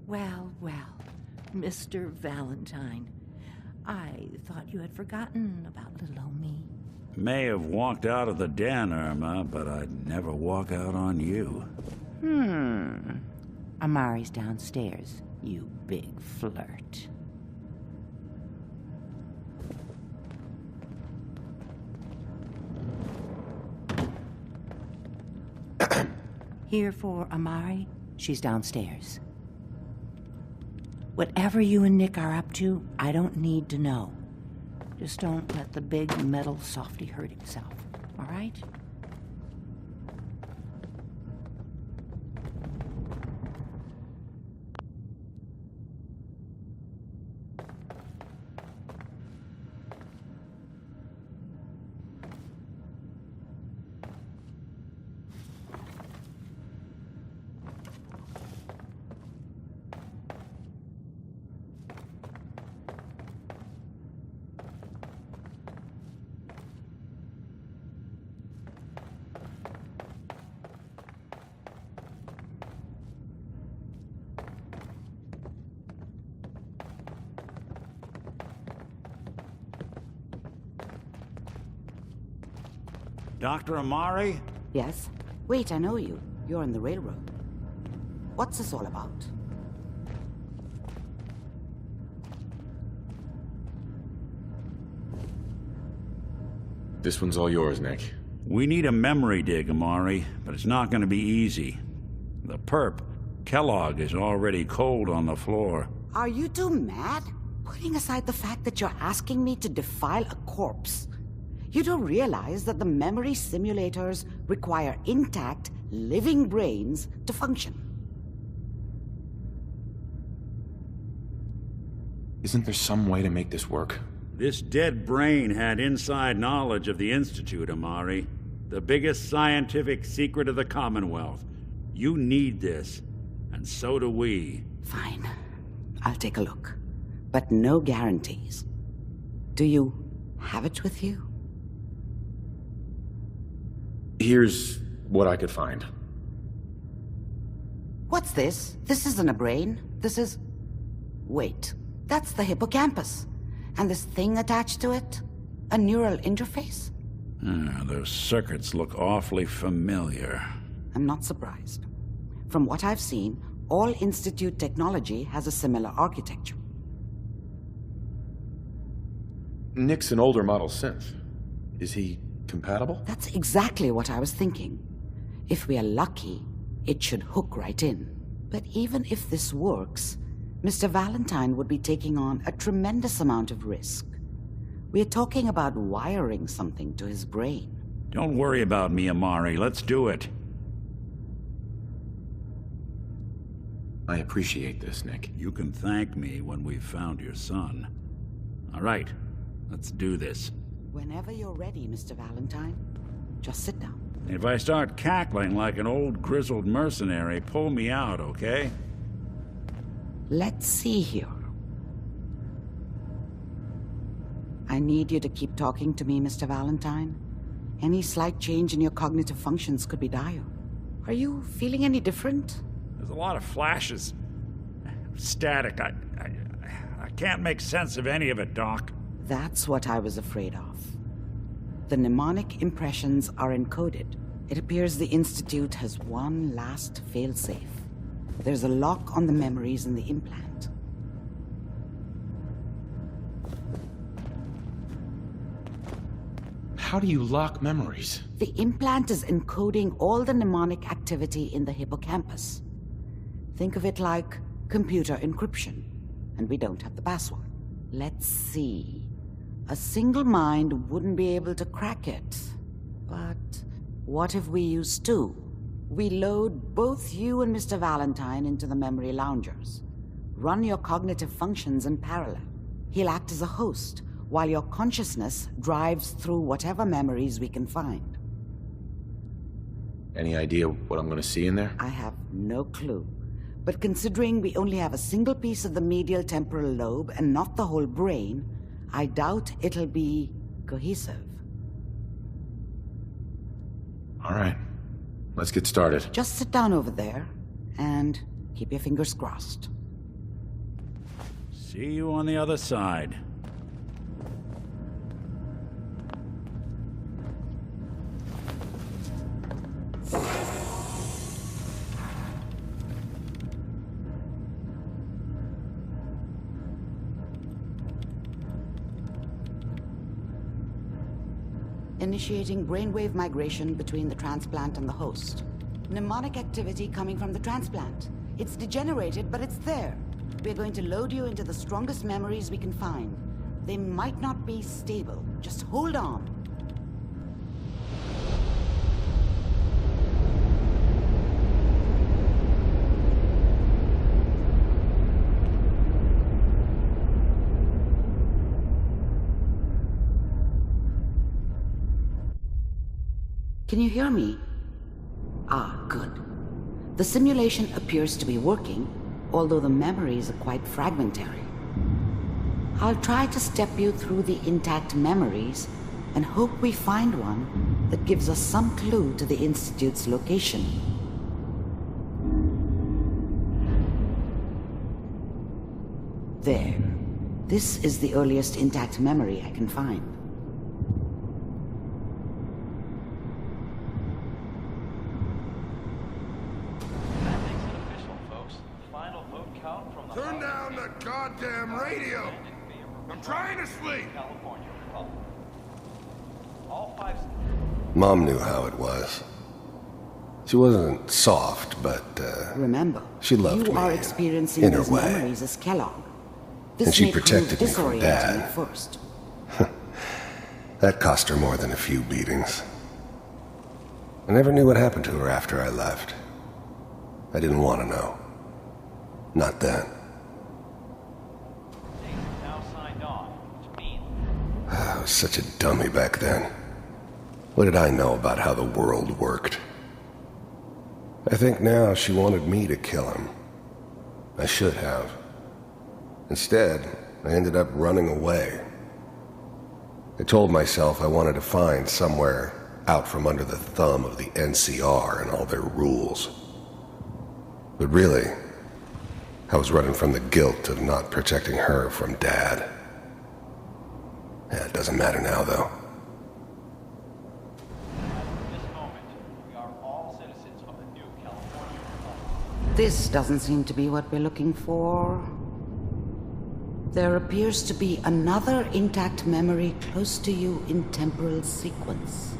Well, well, Mr. Valentine. I thought you had forgotten about little old me. May have walked out of the den, Irma, but I'd never walk out on you. Amari's downstairs, you big flirt. Here for Amari? She's downstairs. Whatever you and Nick are up to, I don't need to know. Just don't let the big metal softy hurt himself, all right? Dr. Amari? Yes? Wait, I know you. You're on the railroad. What's this all about? This one's all yours, Nick. We need a memory dig, Amari, but it's not going to be easy. The perp, Kellogg, is already cold on the floor. Are you two mad? Putting aside the fact that you're asking me to defile a corpse, you don't realize that the memory simulators require intact, living brains to function. Isn't there some way to make this work? This dead brain had inside knowledge of the Institute, Amari. The biggest scientific secret of the Commonwealth. You need this, and so do we. Fine. I'll take a look. But no guarantees. Do you have it with you? Here's what I could find. What's this? This isn't a brain. This is... Wait. That's the hippocampus. And this thing attached to it? A neural interface? Those circuits look awfully familiar. I'm not surprised. From what I've seen, all Institute technology has a similar architecture. Nick's an older model synth. Is he compatible? That's exactly what I was thinking. If we are lucky, it should hook right in. But even if this works, Mr. Valentine would be taking on a tremendous amount of risk. We're talking about wiring something to his brain. Don't worry about me, Amari. Let's do it. I appreciate this, Nick. You can thank me when we've found your son. All right, let's do this. Whenever you're ready, Mr. Valentine, just sit down. If I start cackling like an old grizzled mercenary, pull me out, okay? Let's see here. I need you to keep talking to me, Mr. Valentine. Any slight change in your cognitive functions could be dire. Are you feeling any different? There's a lot of flashes. Static. I can't make sense of any of it, Doc. That's what I was afraid of. The mnemonic impressions are encoded. It appears the Institute has one last failsafe. There's a lock on the memories in the implant. How do you lock memories? The implant is encoding all the mnemonic activity in the hippocampus. Think of it like computer encryption, and we don't have the password. Let's see. A single mind wouldn't be able to crack it. But what if we use two? We load both you and Mr. Valentine into the memory loungers. Run your cognitive functions in parallel. He'll act as a host, while your consciousness drives through whatever memories we can find. Any idea what I'm gonna see in there? I have no clue. But considering we only have a single piece of the medial temporal lobe and not the whole brain, I doubt it'll be cohesive. All right, let's get started. Just sit down over there and keep your fingers crossed. See you on the other side. Initiating brainwave migration between the transplant and the host. Mnemonic activity coming from the transplant. It's degenerated, but it's there. We're going to load you into the strongest memories we can find. They might not be stable. Just hold on. Can you hear me? Ah, good. The simulation appears to be working, although the memories are quite fragmentary. I'll try to step you through the intact memories and hope we find one that gives us some clue to the Institute's location. There. This is the earliest intact memory I can find. Turn down the goddamn radio! I'm trying to sleep! Mom knew how it was. She wasn't soft, but, Remember, she loved you me are experiencing in her these way. memories as Kellogg. This And she may prove protected me from disorienting Dad. at first. That cost her more than a few beatings. I never knew what happened to her after I left. I didn't want to know. Not then. I was such a dummy back then. What did I know about how the world worked? I think now she wanted me to kill him. I should have. Instead, I ended up running away. I told myself I wanted to find somewhere out from under the thumb of the NCR and all their rules. But really, I was running from the guilt of not protecting her from Dad. Yeah, it doesn't matter now, though. This doesn't seem to be what we're looking for. There appears to be another intact memory close to you in temporal sequence.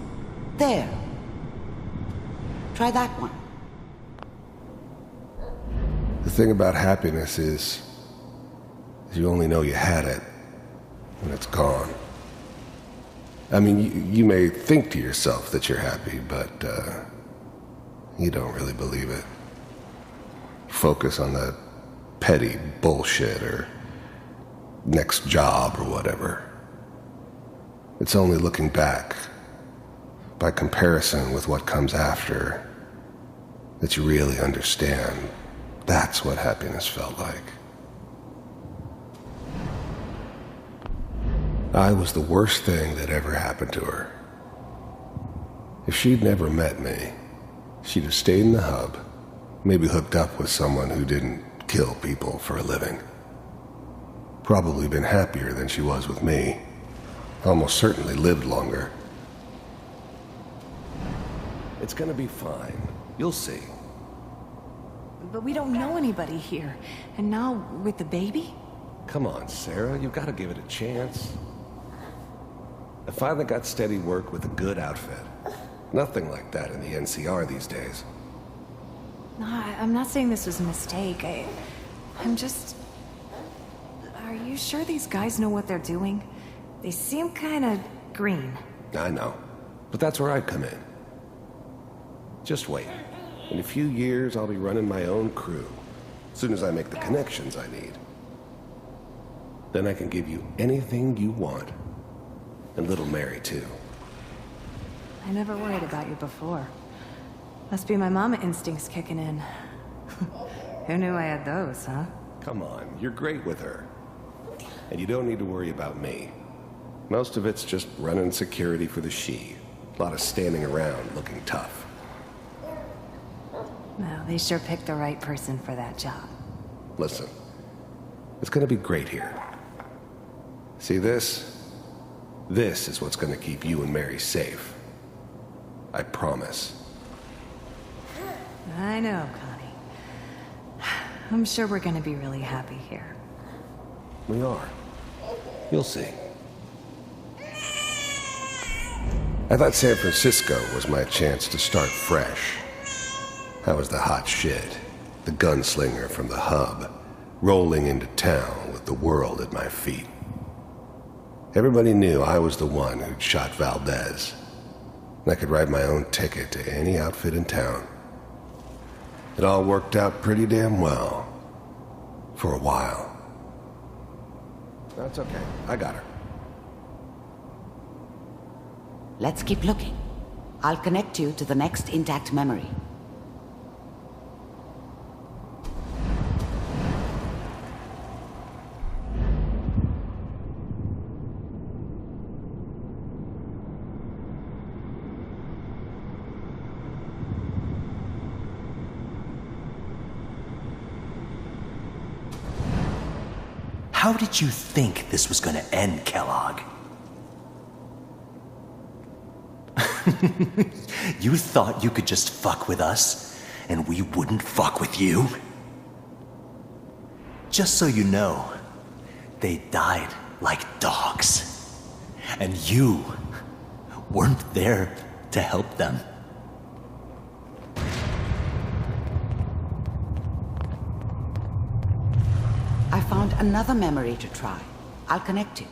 There. Try that one. The thing about happiness is you only know you had it when it's gone. I mean, you may think to yourself that you're happy, but you don't really believe it. Focus on the petty bullshit or next job or whatever. It's only looking back, by comparison with what comes after, that you really understand that's what happiness felt like. I was the worst thing that ever happened to her. If she'd never met me, she'd have stayed in the hub, maybe hooked up with someone who didn't kill people for a living. Probably been happier than she was with me. Almost certainly lived longer. It's gonna be fine. You'll see. But we don't know anybody here. And now, with the baby? Come on, Sarah, you've got to give it a chance. I finally got steady work with a good outfit. Nothing like that in the NCR these days. No, I'm not saying this was a mistake. I'm just... Are you sure these guys know what they're doing? They seem kinda green. I know, but that's where I come in. Just wait. In a few years, I'll be running my own crew. As soon as I make the connections I need. Then I can give you anything you want. And little Mary, too. I never worried about you before. Must be my mama instincts kicking in. Who knew I had those, huh? Come on, you're great with her. And you don't need to worry about me. Most of it's just running security for the she. A lot of standing around looking tough. Well, they sure picked the right person for that job. Listen, It's gonna be great here. See this? This is what's gonna keep you and Mary safe. I promise. I know, Connie. I'm sure we're gonna be really happy here. We are. You'll see. I thought San Francisco was my chance to start fresh. I was the hot shit, the gunslinger from the hub, rolling into town with the world at my feet. Everybody knew I was the one who'd shot Valdez. And I could write my own ticket to any outfit in town. It all worked out pretty damn well. For a while. That's okay. I got her. Let's keep looking. I'll connect you to the next intact memory. How did you think this was gonna end, Kellogg? You thought you could just fuck with us, and we wouldn't fuck with you? Just so you know, they died like dogs. And you weren't there to help them. I found another memory to try. I'll connect you.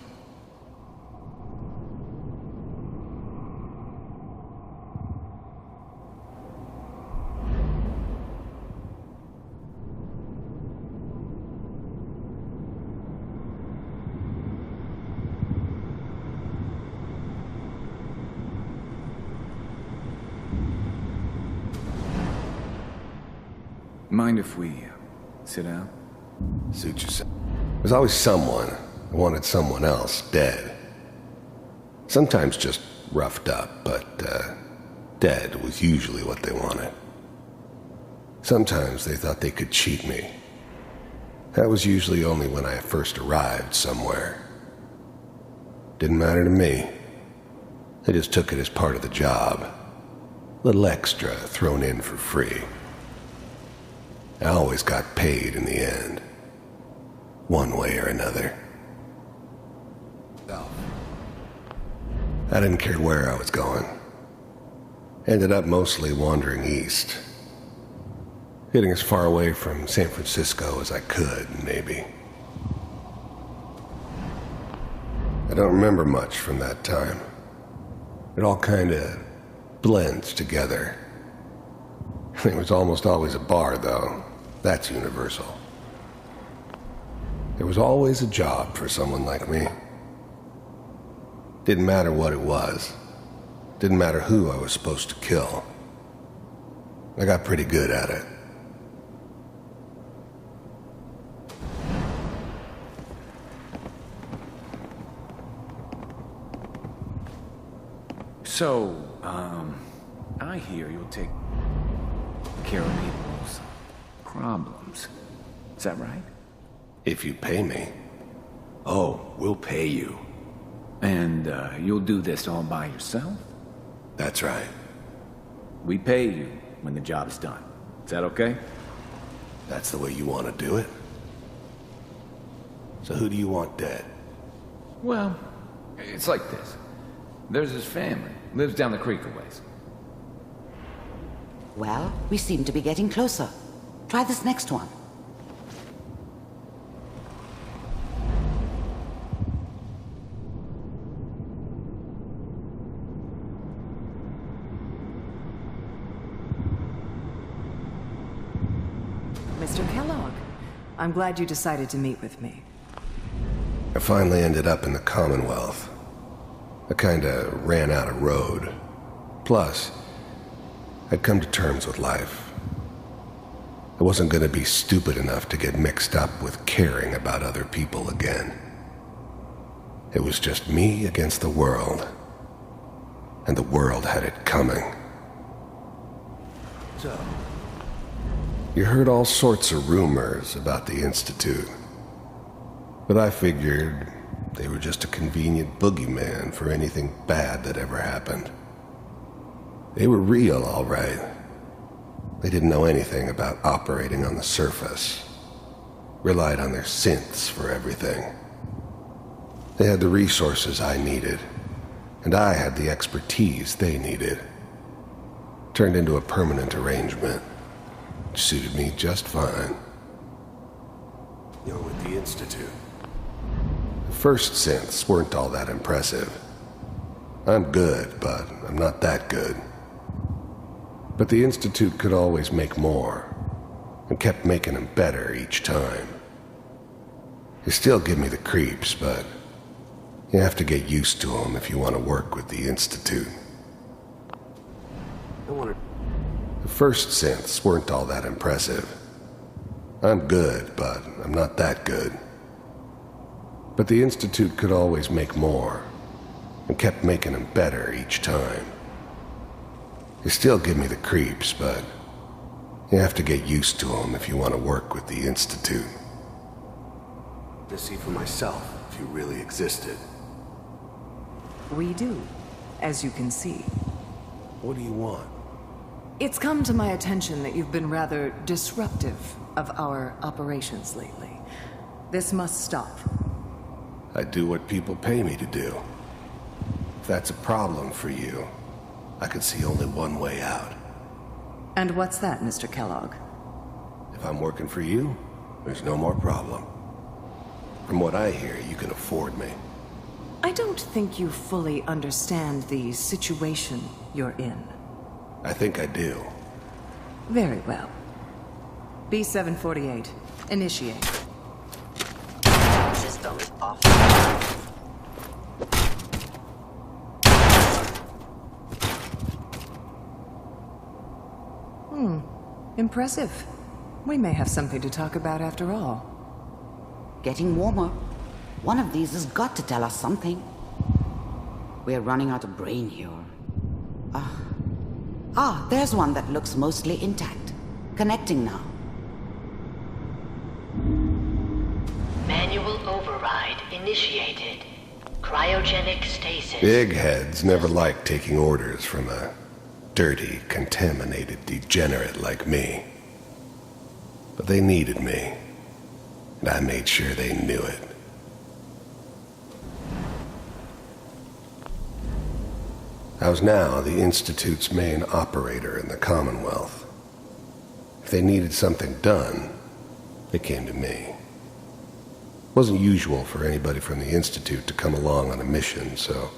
Mind if we sit down? Suit yourself. There's always someone who wanted someone else dead. Sometimes just roughed up, but dead was usually what they wanted. Sometimes they thought they could cheat me. That was usually only when I first arrived somewhere. Didn't matter to me. I just took it as part of the job. Little extra thrown in for free. I always got paid in the end. One way or another. I didn't care where I was going. Ended up mostly wandering east. Getting as far away from San Francisco as I could, maybe. I don't remember much from that time. It all kinda blends together. There was almost always a bar, though. That's universal. There was always a job for someone like me. Didn't matter what it was. Didn't matter who I was supposed to kill. I got pretty good at it. So, I hear you'll take care of people's problems. Is that right? If you pay me. Oh, we'll pay you. And, you'll do this all by yourself? That's right. We pay you when the job is done. Is that okay? That's the way you want to do it? So who do you want dead? Well, it's like this. There's his family. Lives down the creek a ways. Well, we seem to be getting closer. Try this next one. Mr. Kellogg, I'm glad you decided to meet with me. I finally ended up in the Commonwealth. I kinda ran out of road. Plus, I'd come to terms with life. I wasn't gonna be stupid enough to get mixed up with caring about other people again. It was just me against the world. And the world had it coming. So, you heard all sorts of rumors about the Institute. But I figured they were just a convenient boogeyman for anything bad that ever happened. They were real, all right. They didn't know anything about operating on the surface. Relied on their synths for everything. They had the resources I needed, and I had the expertise they needed. Turned into a permanent arrangement, which suited me just fine. You're with the Institute. The first synths weren't all that impressive. I'm good, but I'm not that good. But the Institute could always make more, and kept making them better each time. They still give me the creeps, but you have to get used to them if you want to work with the Institute. The first synths weren't all that impressive. I'm good, but I'm not that good. But the Institute could always make more, and kept making them better each time. They still give me the creeps, but you have to get used to them if you want to work with the Institute. To see for myself if you really existed. We do, as you can see. What do you want? It's come to my attention that you've been rather disruptive of our operations lately. This must stop. I do what people pay me to do. If that's a problem for you, I could see only one way out. And what's that, Mr. Kellogg? If I'm working for you, there's no more problem. From what I hear, you can afford me. I don't think you fully understand the situation you're in. I think I do. Very well. B-748, initiate. System off. Impressive. We may have something to talk about after all. Getting warmer. One of these has got to tell us something. We're running out of brain here. There's one that looks mostly intact. Connecting now. Manual override initiated. Cryogenic stasis. Big heads never liked taking orders from a dirty, contaminated degenerate like me. But they needed me, and I made sure they knew it. I was now the Institute's main operator in the Commonwealth. If they needed something done, they came to me. It wasn't usual for anybody from the Institute to come along on a mission, so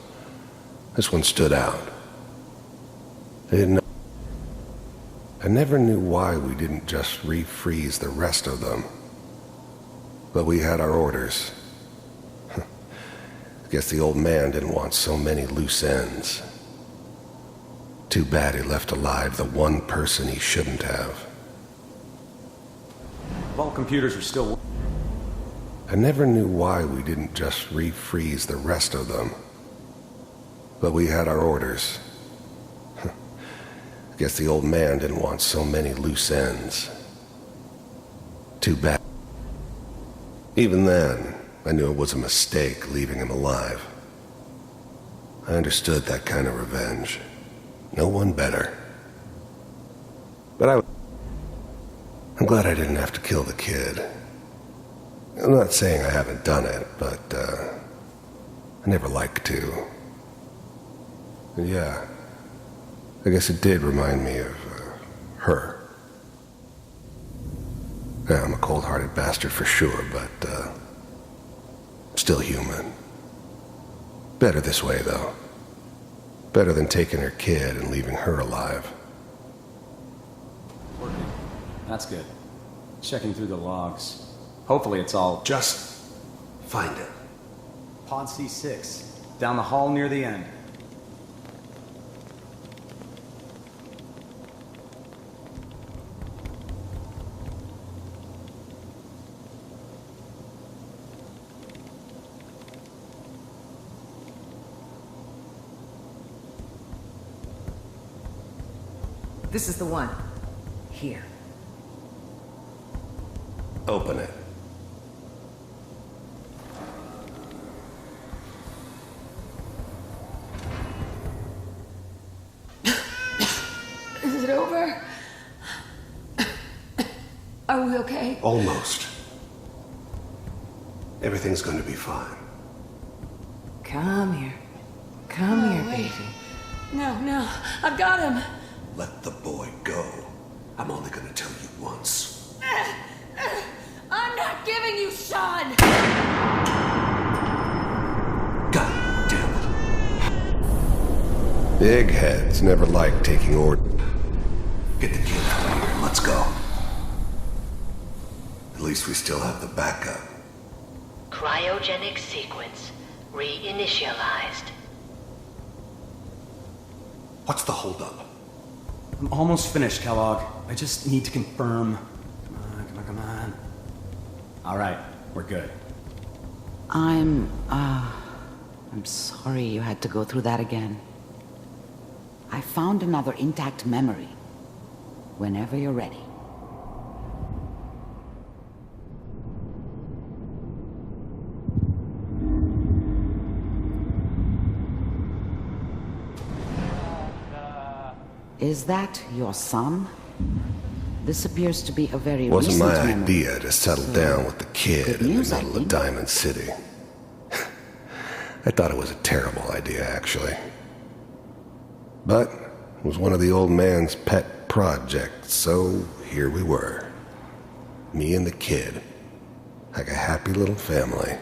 this one stood out. They didn't know. I never knew why we didn't just refreeze the rest of them. But we had our orders. I guess the old man didn't want so many loose ends. Too bad he left alive the one person he shouldn't have. All computers are still... I never knew why we didn't just refreeze the rest of them. But we had our orders. I guess the old man didn't want so many loose ends. Too bad. Even then, I knew it was a mistake leaving him alive. I understood that kind of revenge. No one better. But I'm glad I didn't have to kill the kid. I'm not saying I haven't done it, but I never liked to. And yeah, I guess it did remind me of her. Yeah, I'm a cold-hearted bastard for sure, but still human. Better this way, though. Better than taking her kid and leaving her alive. Working. That's good. Checking through the logs. Hopefully it's all... Just find it. Pod C6. Down the hall near the end. This is the one. Here. Open it. we okay? Almost. Everything's going to be fine. Come here. Come here, wait. baby. No, I've got him. Let the boy go. I'm only going to tell you once. I'm not giving you Sean! God damn it. Big heads never liked taking orders. Get the kid out of here. Let's go. At least we still have the backup. Cryogenic sequence reinitialized. What's the holdup? I'm almost finished, Kellogg. I just need to confirm. Come on. All right, we're good. I'm sorry you had to go through that again. I found another intact memory. Whenever you're ready. Is that your son? This appears to be a very Wasn't recent my memory. idea to settle down with the kid in the news, I middle of think. Diamond City. I thought it was a terrible idea, actually. But it was one of the old man's pet projects, so here we were. Me and the kid. Like a happy little family.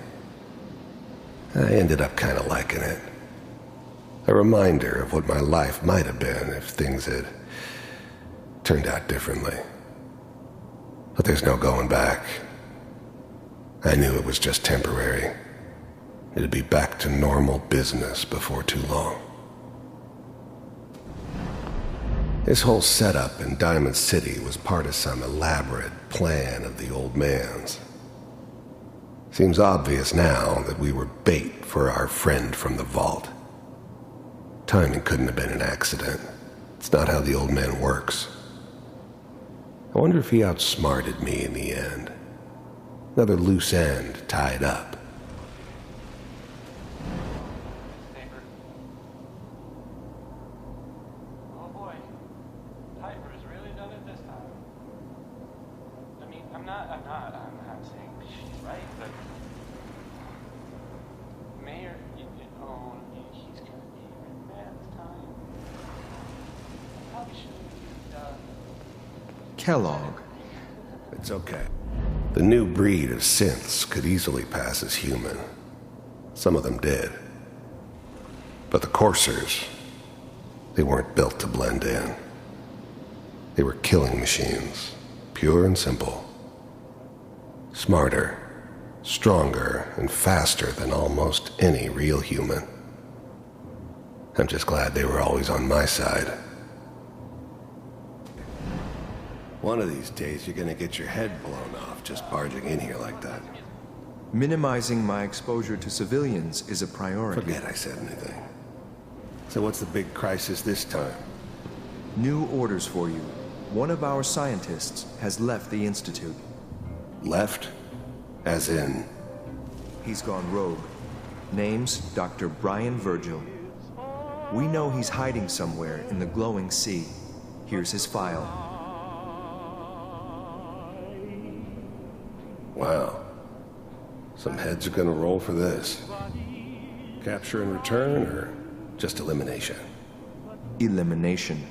I ended up kind of liking it. A reminder of what my life might have been if things had turned out differently. But there's no going back. I knew it was just temporary. It'd be back to normal business before too long. This whole setup in Diamond City was part of some elaborate plan of the old man's. Seems obvious now that we were bait for our friend from the vault. Timing couldn't have been an accident. It's not how the old man works. I wonder if he outsmarted me in the end. Another loose end tied up. Oh boy, Piper has really done it this time. I mean, I'm not saying she's right, but Mayor, he's gonna be mad this time. I probably shouldn't have Kellogg. It's okay. The new breed of synths could easily pass as human. Some of them did. But the coursers, they weren't built to blend in. They were killing machines, pure and simple. Smarter, stronger, and faster than almost any real human. I'm just glad they were always on my side. One of these days, you're gonna get your head blown off just barging in here like that. Minimizing my exposure to civilians is a priority. Forget I said anything. So what's the big crisis this time? New orders for you. One of our scientists has left the Institute. Left? As in? He's gone rogue. Name's Dr. Brian Virgil. We know he's hiding somewhere in the glowing sea. Here's his file. Wow. Some heads are gonna roll for this. Capture and return, or just elimination? Elimination.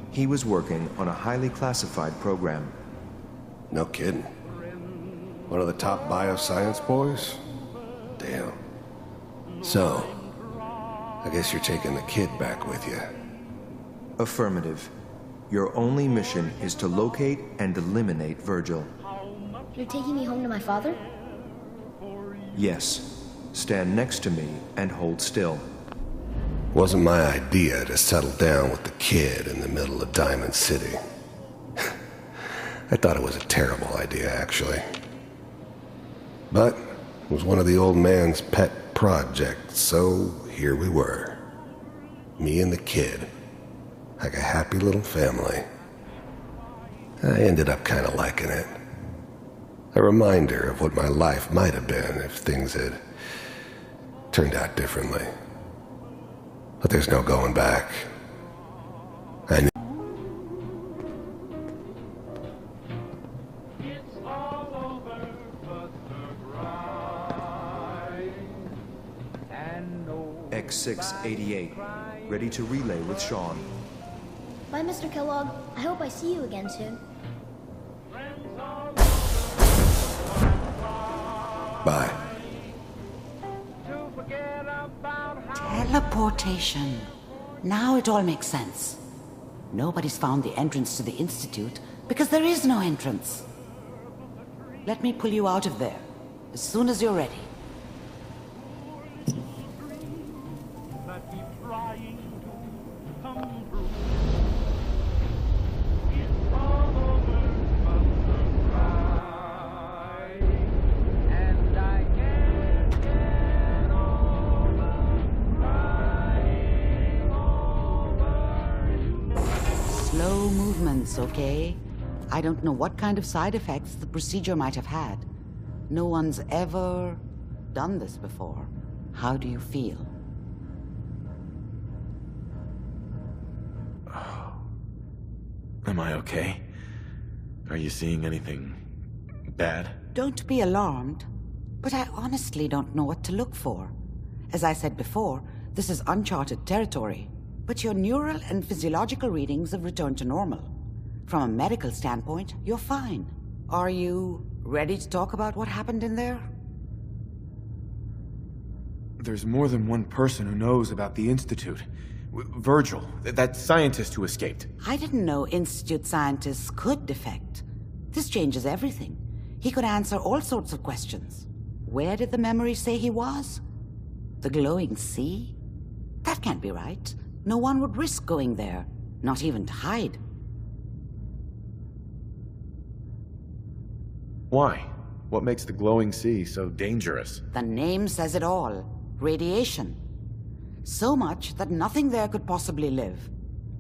He was working on a highly classified program. No kidding. One of the top bioscience boys? Damn. So, I guess you're taking the kid back with you. Affirmative. Your only mission is to locate and eliminate Virgil. You're taking me home to my father? Yes. Stand next to me and hold still. Wasn't my idea to settle down with the kid in the middle of Diamond City. I thought it was a terrible idea, actually. But it was one of the old man's pet projects, so here we were. Me and the kid. Like a happy little family. I ended up kind of liking it. A reminder of what my life might have been if things had turned out differently. But there's no going back. I knew. X688, ready to relay with Sean. Bye, Mr. Kellogg. I hope I see you again soon. Bye. Teleportation. Now it all makes sense. Nobody's found the entrance to the Institute because there is no entrance. Let me pull you out of there as soon as you're ready. Slow movements, okay? I don't know what kind of side effects the procedure might have had. No one's ever done this before. How do you feel? Am I okay? Are you seeing anything bad? Don't be alarmed, but I honestly don't know what to look for. As I said before, this is uncharted territory, but your neural and physiological readings have returned to normal. From a medical standpoint, you're fine. Are you ready to talk about what happened in there? There's more than one person who knows about the Institute. Virgil, that scientist who escaped. I didn't know Institute scientists could defect. This changes everything. He could answer all sorts of questions. Where did the memory say he was? The glowing sea? That can't be right. No one would risk going there, not even to hide. Why? What makes the glowing sea so dangerous? The name says it all. Radiation. So much that nothing there could possibly live.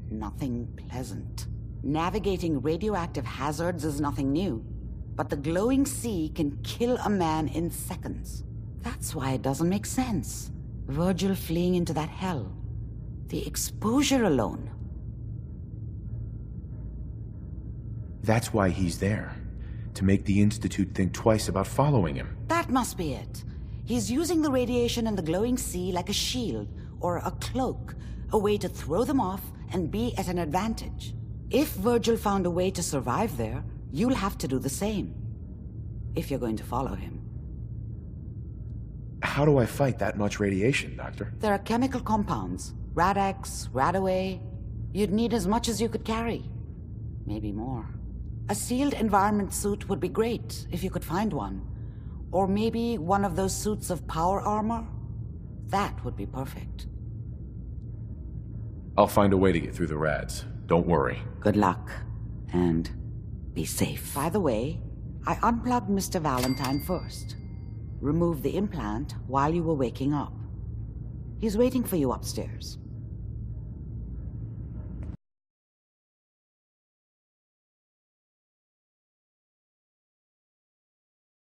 Nothing pleasant. Navigating radioactive hazards is nothing new, but the glowing sea can kill a man in seconds. That's why it doesn't make sense. Virgil fleeing into that hell. The exposure alone. That's why he's there. To make the Institute think twice about following him. That must be it. He's using the radiation and the glowing sea like a shield or a cloak, a way to throw them off and be at an advantage. If Virgil found a way to survive there, you'll have to do the same. If you're going to follow him. How do I fight that much radiation, Doctor? There are chemical compounds. Rad-X, Radaway. You'd need as much as you could carry. Maybe more. A sealed environment suit would be great, if you could find one. Or maybe one of those suits of power armor? That would be perfect. I'll find a way to get through the rads. Don't worry. Good luck. And be safe. By the way, I unplugged Mr. Valentine first. Removed the implant while you were waking up. He's waiting for you upstairs.